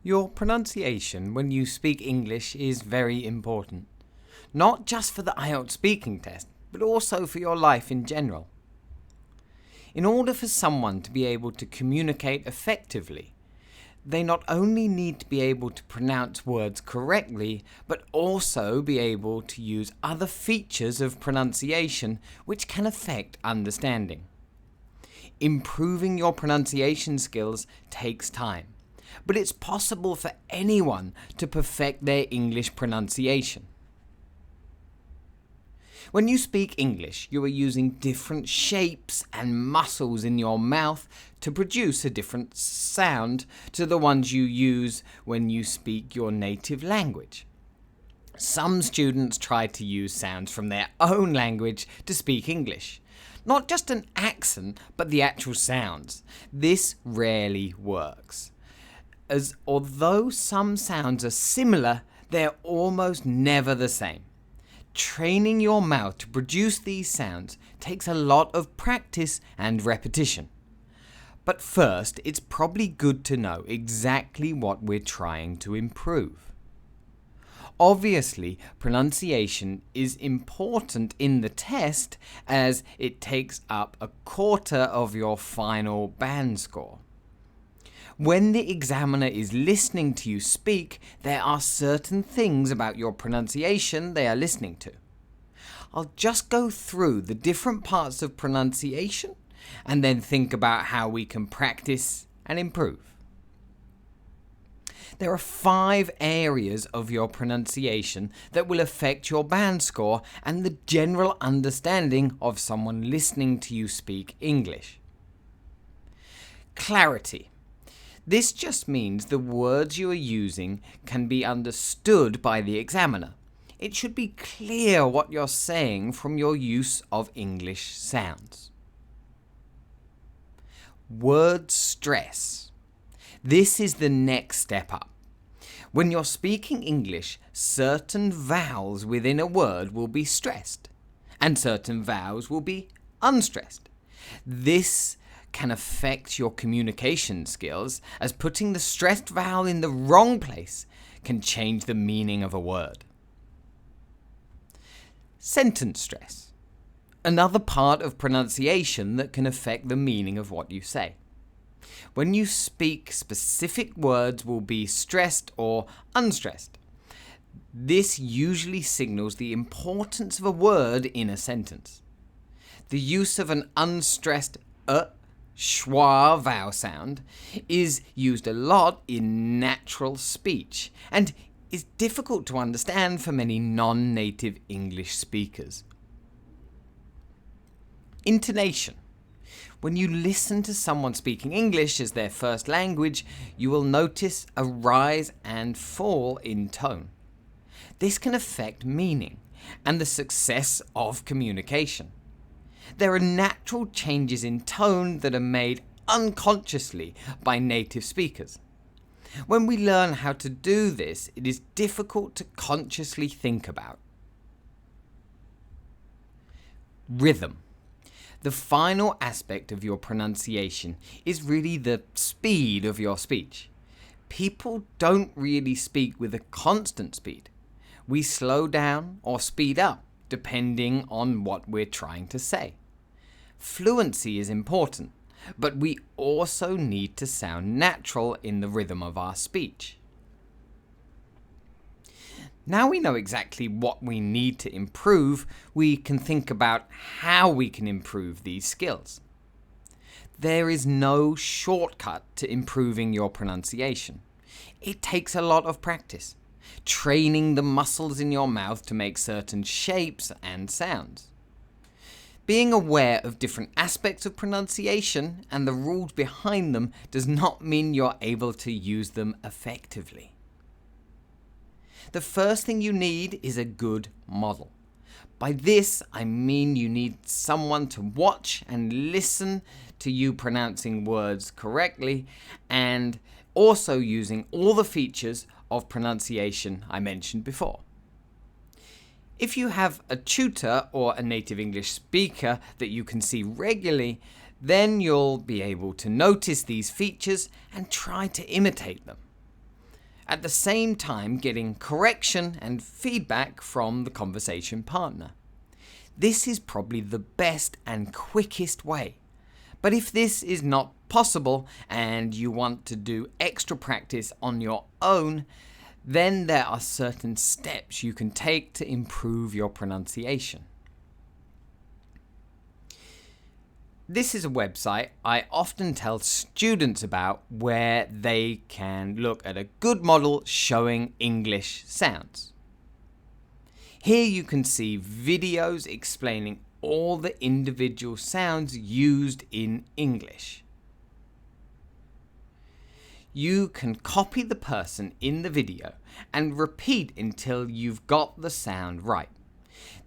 Your pronunciation when you speak English is very important, not just for the IELTS speaking test, but also for your life in general. In order for someone to be able to communicate effectively, they not only need to be able to pronounce words correctly, but also be able to use other features of pronunciation which can affect understanding. Improving your pronunciation skills takes time, but it's possible for anyone to perfect their English pronunciation. When you speak English, you are using different shapes and muscles in your mouth to produce a different sound to the ones you use when you speak your native language. Some students try to use sounds from their own language to speak English. Not just an accent, but the actual sounds. This rarely works, as although some sounds are similar, they're almost never the same. Training your mouth to produce these sounds takes a lot of practice and repetition. But first, it's probably good to know exactly what we're trying to improve. Obviously, pronunciation is important in the test as it takes up a quarter of your final band score. When the examiner is listening to you speak, there are certain things about your pronunciation they are listening to. I'll just go through the different parts of pronunciation and then think about how we can practice and improve. There are 5 areas of your pronunciation that will affect your band score and the general understanding of someone listening to you speak English. Clarity. This just means the words you are using can be understood by the examiner. It should be clear what you're saying from your use of English sounds. Word stress. This is the next step up. When you're speaking English, certain vowels within a word will be stressed, and certain vowels will be unstressed. This can affect your communication skills, as putting the stressed vowel in the wrong place can change the meaning of a word. Sentence stress. Another part of pronunciation that can affect the meaning of what you say. When you speak, specific words will be stressed or unstressed. This usually signals the importance of a word in a sentence. The use of an unstressed schwa vowel sound is used a lot in natural speech and is difficult to understand for many non-native English speakers. Intonation. When you listen to someone speaking English as their first language, you will notice a rise and fall in tone. This can affect meaning and the success of communication. There are natural changes in tone that are made unconsciously by native speakers. When we learn how to do this, it is difficult to consciously think about. Rhythm. The final aspect of your pronunciation is really the speed of your speech. People don't really speak with a constant speed. We slow down or speed up depending on what we're trying to say. Fluency is important, but we also need to sound natural in the rhythm of our speech. Now we know exactly what we need to improve, we can think about how we can improve these skills. There is no shortcut to improving your pronunciation. It takes a lot of practice, training the muscles in your mouth to make certain shapes and sounds. Being aware of different aspects of pronunciation and the rules behind them does not mean you're able to use them effectively. The first thing you need is a good model. By this, I mean you need someone to watch and listen to you pronouncing words correctly and also using all the features of pronunciation I mentioned before. If you have a tutor or a native English speaker that you can see regularly, then you'll be able to notice these features and try to imitate them. at the same time getting correction and feedback from the conversation partner. This is probably the best and quickest way. But if this is not possible and you want to do extra practice on your own, then there are certain steps you can take to improve your pronunciation. This is a website I often tell students about where they can look at a good model showing English sounds. Here you can see videos explaining all the individual sounds used in English. You can copy the person in the video and repeat until you've got the sound right.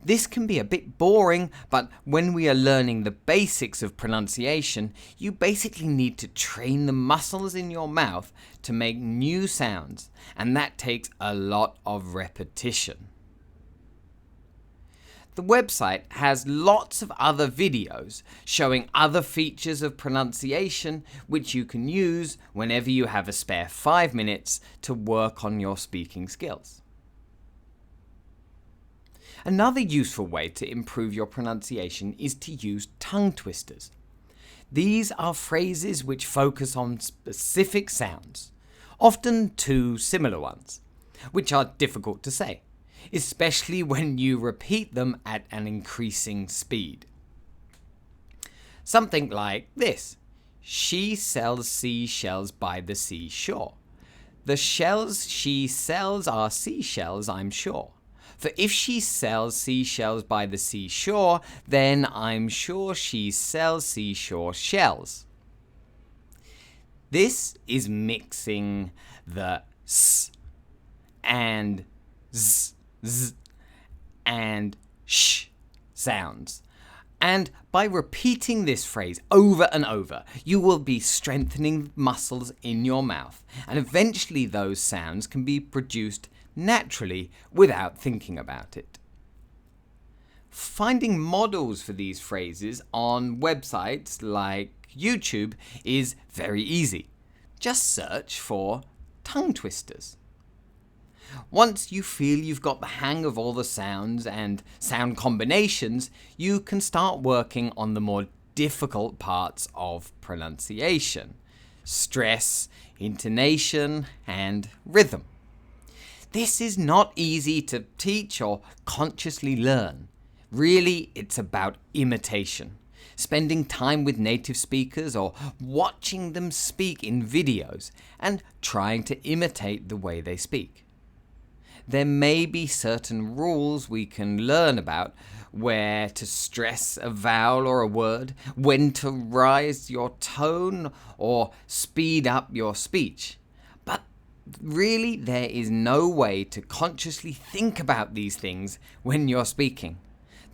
This can be a bit boring, but when we are learning the basics of pronunciation, you basically need to train the muscles in your mouth to make new sounds, and that takes a lot of repetition. The website has lots of other videos showing other features of pronunciation which you can use whenever you have a spare 5 minutes to work on your speaking skills. Another useful way to improve your pronunciation is to use tongue twisters. These are phrases which focus on specific sounds, often two similar ones, which are difficult to say, especially when you repeat them at an increasing speed. Something like this: she sells seashells by the seashore. The shells she sells are seashells, I'm sure. For if she sells seashells by the seashore, then I'm sure she sells seashore shells. This is mixing the s and z and sh sounds. And by repeating this phrase over and over, you will be strengthening muscles in your mouth, and eventually those sounds can be produced naturally without thinking about it. Finding models for these phrases on websites like YouTube is very easy. Just search for tongue twisters. Once you feel you've got the hang of all the sounds and sound combinations, you can start working on the more difficult parts of pronunciation: stress, intonation, and rhythm. This is not easy to teach or consciously learn. Really, it's about imitation. Spending time with native speakers or watching them speak in videos and trying to imitate the way they speak. There may be certain rules we can learn about: where to stress a vowel or a word, when to rise your tone or speed up your speech. But really, there is no way to consciously think about these things when you're speaking.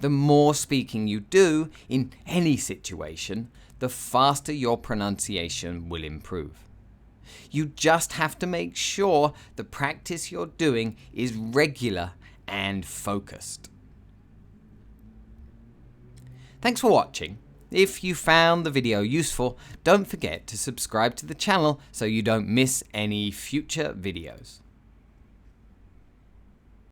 The more speaking you do in any situation, the faster your pronunciation will improve. You just have to make sure the practice you're doing is regular and focused. Thanks for watching. If you found the video useful, don't forget to subscribe to the channel so you don't miss any future videos.